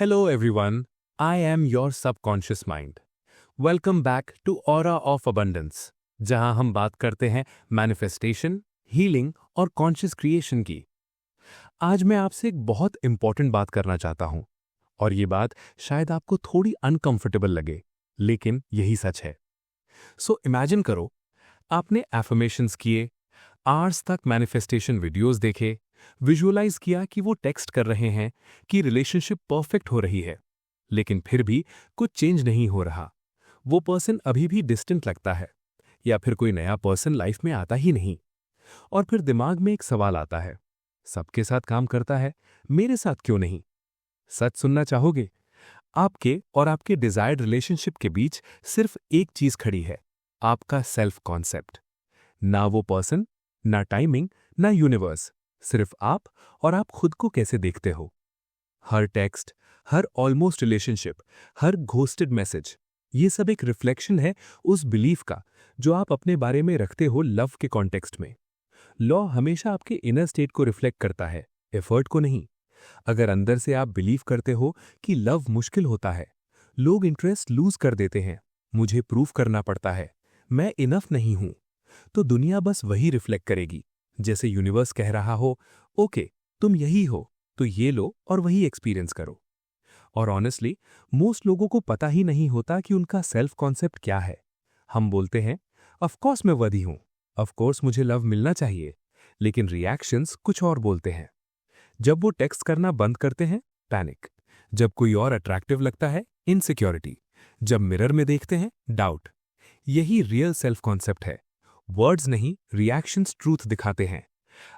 Hello everyone, I am your subconscious mind. Welcome back to Aura of Abundance, जहां हम बात करते हैं मैनिफेस्टेशन, हीलिंग और कॉन्शियस क्रिएशन की। आज मैं आपसे एक बहुत इंपॉर्टेंट बात करना चाहता हूं, और ये बात शायद आपको थोड़ी अनकंफर्टेबल लगे, लेकिन यही सच है। सो इमेजिन करो, आपने एफर्मेशंस किए, आवर्स तक मैनिफेस्टेशन वीडियोस देखे, विजुअलाइज किया कि वो टेक्स्ट कर रहे हैं कि रिलेशनशिप परफेक्ट हो रही है, लेकिन फिर भी कुछ चेंज नहीं हो रहा। वो पर्सन अभी भी डिस्टेंट लगता है, या फिर कोई नया पर्सन लाइफ में आता ही नहीं। और फिर दिमाग में एक सवाल आता है, सबके साथ काम करता है, मेरे साथ क्यों नहीं? सच सुनना चाहोगे? आपके और आपके डिजायर्ड रिलेशनशिप के बीच सिर्फ एक चीज खड़ी है, आपका सेल्फ कॉन्सेप्ट। ना वो पर्सन, ना टाइमिंग, ना यूनिवर्स, सिर्फ आप और आप खुद को कैसे देखते हो। हर टेक्स्ट, हर ऑलमोस्ट रिलेशनशिप, हर घोस्टेड मैसेज, ये सब एक रिफ्लेक्शन है उस बिलीफ का जो आप अपने बारे में रखते हो लव के कॉन्टेक्स्ट में। लॉ हमेशा आपके इनर स्टेट को रिफ्लेक्ट करता है, एफर्ट को नहीं। अगर अंदर से आप बिलीव करते हो कि लव मुश्किल होता है, लोग इंटरेस्ट लूज कर देते हैं, मुझे प्रूफ करना पड़ता है, मैं इनफ नहीं हूं, तो दुनिया बस वही रिफ्लेक्ट करेगी। जैसे यूनिवर्स कह रहा हो, ओके तुम यही हो, तो ये लो और वही एक्सपीरियंस करो। और ऑनेस्टली मोस्ट लोगों को पता ही नहीं होता कि उनका सेल्फ कॉन्सेप्ट क्या है। हम बोलते हैं, ऑफ कोर्स मैं वर्दी हूं, ऑफ कोर्स मुझे लव मिलना चाहिए, लेकिन रिएक्शंस कुछ और बोलते हैं। जब वो टेक्स्ट करना बंद करते हैं, पैनिक। जब कोई और अट्रैक्टिव लगता है, इनसिक्योरिटी। जब मिरर में देखते हैं, डाउट। यही रियल सेल्फ कॉन्सेप्ट है। वर्ड्स नहीं, रिएक्शंस ट्रूथ दिखाते हैं।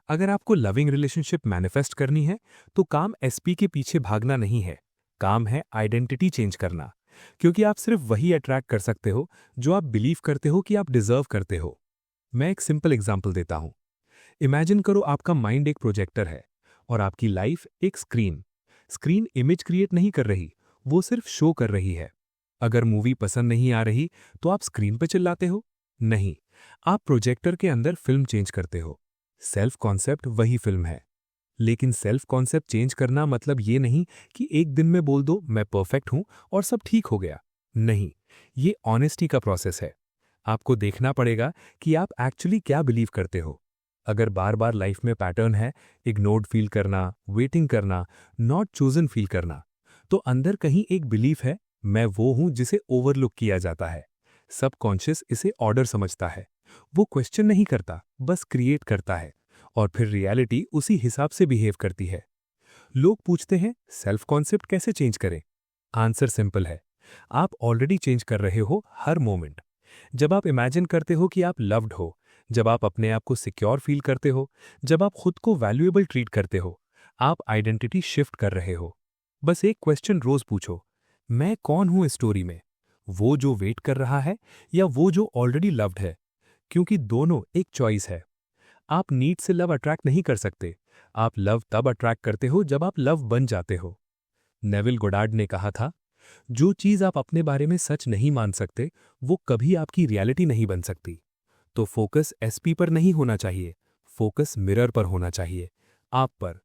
अगर आपको लविंग रिलेशनशिप मैनिफेस्ट करनी है, तो काम एसपी के पीछे भागना नहीं है, काम है आइडेंटिटी चेंज करना। क्योंकि आप सिर्फ वही अट्रैक्ट कर सकते हो जो आप बिलीव करते हो कि आप डिजर्व करते हो। मैं एक सिंपल एग्जांपल देता हूं। इमेजिन करो आपका माइंड एक प्रोजेक्टर है और आपकी लाइफ एक स्क्रीन। स्क्रीन इमेज क्रिएट नहीं कर रही, वो सिर्फ शो कर रही है। अगर मूवी पसंद नहीं आ रही तो आप स्क्रीन पर चिल्लाते हो? नहीं, आप प्रोजेक्टर के अंदर फिल्म चेंज करते हो। सेल्फ कॉन्सेप्ट वही फिल्म है। लेकिन सेल्फ कॉन्सेप्ट चेंज करना मतलब ये नहीं कि एक दिन में बोल दो मैं परफेक्ट हूं और सब ठीक हो गया। नहीं, ये ऑनेस्टी का प्रोसेस है। आपको देखना पड़ेगा कि आप एक्चुअली क्या बिलीव करते हो। अगर बार बार लाइफ में पैटर्न है, इग्नोर्ड फील करना, वेटिंग करना, नॉट चोजन फील करना, तो अंदर कहीं एक बिलीफ है, मैं वो हूं जिसे ओवरलुक किया जाता है। सबकॉन्शियस इसे ऑर्डर समझता है। वो क्वेश्चन नहीं करता, बस क्रिएट करता है, और फिर रियलिटी उसी हिसाब से बिहेव करती है। लोग पूछते हैं, सेल्फ कॉन्सेप्ट कैसे चेंज करें? आंसर सिंपल है, आप ऑलरेडी चेंज कर रहे हो हर मोमेंट। जब आप इमेजिन करते हो कि आप लव्ड हो, जब आप अपने आप को सिक्योर फील करते हो, जब आप खुद को वैल्यूएबल ट्रीट करते हो, आप आइडेंटिटी शिफ्ट कर रहे हो। बस एक क्वेश्चन रोज पूछो, मैं कौन हूं इस स्टोरी में? वो जो वेट कर रहा है, या वो जो ऑलरेडी लव्ड है? क्योंकि दोनों एक चॉइस है। आप नीड से लव अट्रैक्ट नहीं कर सकते। आप लव तब अट्रैक्ट करते हो जब आप लव बन जाते हो। नेविल गोडार्ड ने कहा था, जो चीज आप अपने बारे में सच नहीं मान सकते, वो कभी आपकी रियलिटी नहीं बन सकती। तो फोकस एसपी पर नहीं होना चाहिए, फोकस मिरर पर होना चाहिए, आप पर।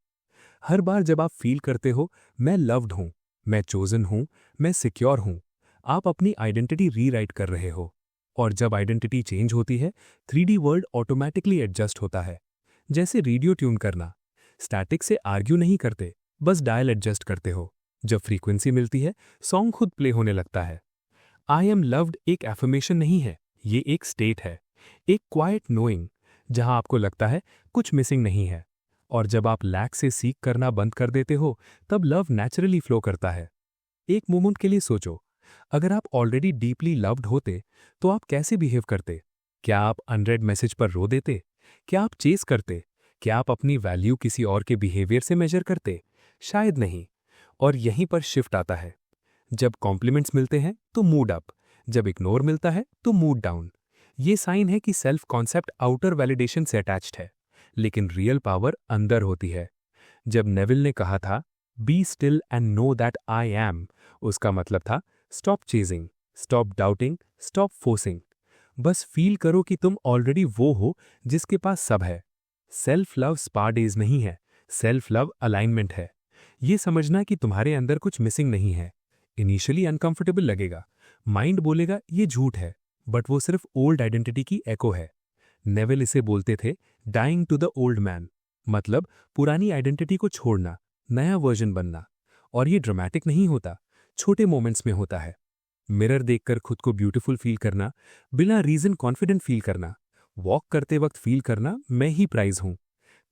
हर बार जब आप फील करते हो, मैं लव्ड हूं, मैं चोजन हूं, मैं सिक्योर हूं, आप अपनी आइडेंटिटी रीराइट कर रहे हो। और जब आइडेंटिटी चेंज होती है, 3D वर्ल्ड ऑटोमैटिकली एडजस्ट होता है। जैसे रेडियो ट्यून करना, स्टैटिक से आर्ग्यू नहीं करते, बस डायल एडजस्ट करते हो। जब फ्रीक्वेंसी मिलती है, सॉन्ग खुद प्ले होने लगता है। आई एम लव्ड एक एफर्मेशन नहीं है, ये एक स्टेट है, एक क्वाइट नोइंग, जहां आपको लगता है कुछ मिसिंग नहीं है। और जब आप लैक से सीख करना बंद कर देते हो, तब लव नेचुरली फ्लो करता है। एक मोमेंट के लिए सोचो, अगर आप ऑलरेडी डीपली लव्ड होते, तो आप कैसे बिहेव करते? क्या आप अनरेड मैसेज पर रो देते? क्या आप चेस करते? क्या आप अपनी वैल्यू किसी और के बिहेवियर से मेजर करते? शायद नहीं। और यहीं पर शिफ्ट आता है। जब कॉम्प्लीमेंट्स मिलते हैं तो मूड अप, जब इग्नोर मिलता है तो मूड डाउन। ये साइन है कि सेल्फ कॉन्सेप्ट आउटर वैलिडेशन से अटैच्ड है, लेकिन रियल पावर अंदर होती है। जब नेविल ने कहा था, be still and know that I am, उसका मतलब था, stop chasing, stop doubting, stop forcing. बस फील करो कि तुम ऑलरेडी वो हो जिसके पास सब है। सेल्फ लव स्पा डेज नहीं है, सेल्फ लव अलाइनमेंट है। ये समझना कि तुम्हारे अंदर कुछ मिसिंग नहीं है इनिशियली अनकंफर्टेबल लगेगा। माइंड बोलेगा ये झूठ है, बट वो सिर्फ ओल्ड आइडेंटिटी की एको है। नेविल इसे बोलते थे dying to the old man, मतलब पुरानी आइडेंटिटी को छोड़ना, नया वर्जन बनना। और ये ड्रामेटिक नहीं होता, छोटे मोमेंट्स में होता है। मिरर देखकर खुद को ब्यूटीफुल फील करना, बिना रीजन कॉन्फिडेंट फील करना, वॉक करते वक्त फील करना मैं ही प्राइज हूं।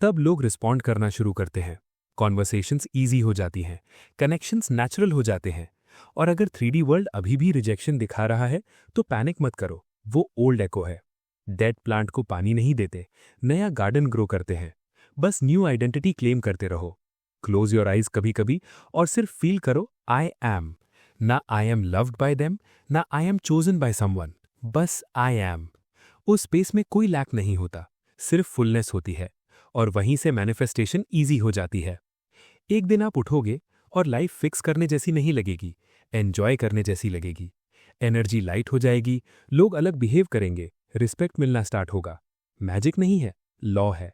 तब लोग रिस्पॉन्ड करना शुरू करते हैं, कॉन्वर्सेशंस ईजी हो जाती हैं, कनेक्शंस नेचुरल हो जाते हैं। और अगर 3D वर्ल्ड अभी भी रिजेक्शन दिखा रहा है तो पैनिक मत करो, वो ओल्ड एको है। डेड प्लांट को पानी नहीं देते, नया गार्डन ग्रो करते हैं। बस न्यू आइडेंटिटी क्लेम करते रहो। क्लोज योर आइज कभी कभी और सिर्फ फील करो आई एम। ना I am loved by them, ना I am chosen by someone, बस आई एम। उस स्पेस में कोई लैक नहीं होता, सिर्फ फुलनेस होती है। और वहीं से मैनिफेस्टेशन ईजी हो जाती है। एक दिन आप उठोगे और लाइफ फिक्स करने जैसी नहीं लगेगी, एन्जॉय करने जैसी लगेगी। एनर्जी लाइट हो जाएगी, लोग अलग बिहेव करेंगे, रिस्पेक्ट मिलना स्टार्ट होगा। मैजिक नहीं है, लॉ है।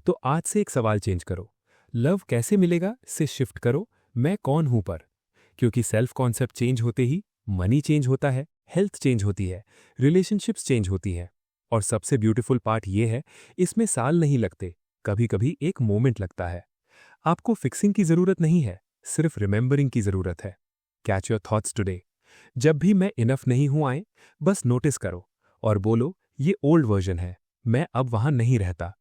तो आज से एक सवाल चेंज करो, लव कैसे मिलेगा से शिफ्ट करो मैं कौन हूं पर। क्योंकि सेल्फ कॉन्सेप्ट चेंज होते ही मनी चेंज होता है, हेल्थ चेंज होती है, रिलेशनशिप्स चेंज होती हैं। और सबसे ब्यूटीफुल पार्ट ये है, इसमें साल नहीं लगते, कभी कभी एक मोमेंट लगता है। आपको फिक्सिंग की जरूरत नहीं है, सिर्फ रिमेंबरिंग की जरूरत है। Catch your thoughts today. जब भी मैं इनफ नहीं हूं आए, बस नोटिस करो और बोलो ये ओल्ड वर्जन है, मैं अब वहां नहीं रहता।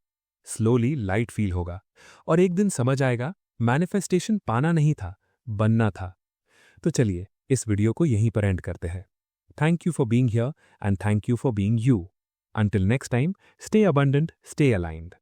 स्लोली लाइट फील होगा और एक दिन समझ आएगा मैनिफेस्टेशन पाना नहीं था, बनना था। तो चलिए इस वीडियो को यहीं पर एंड करते हैं। Thank you for being here and thank you for being you. Until next time, stay abundant, stay aligned.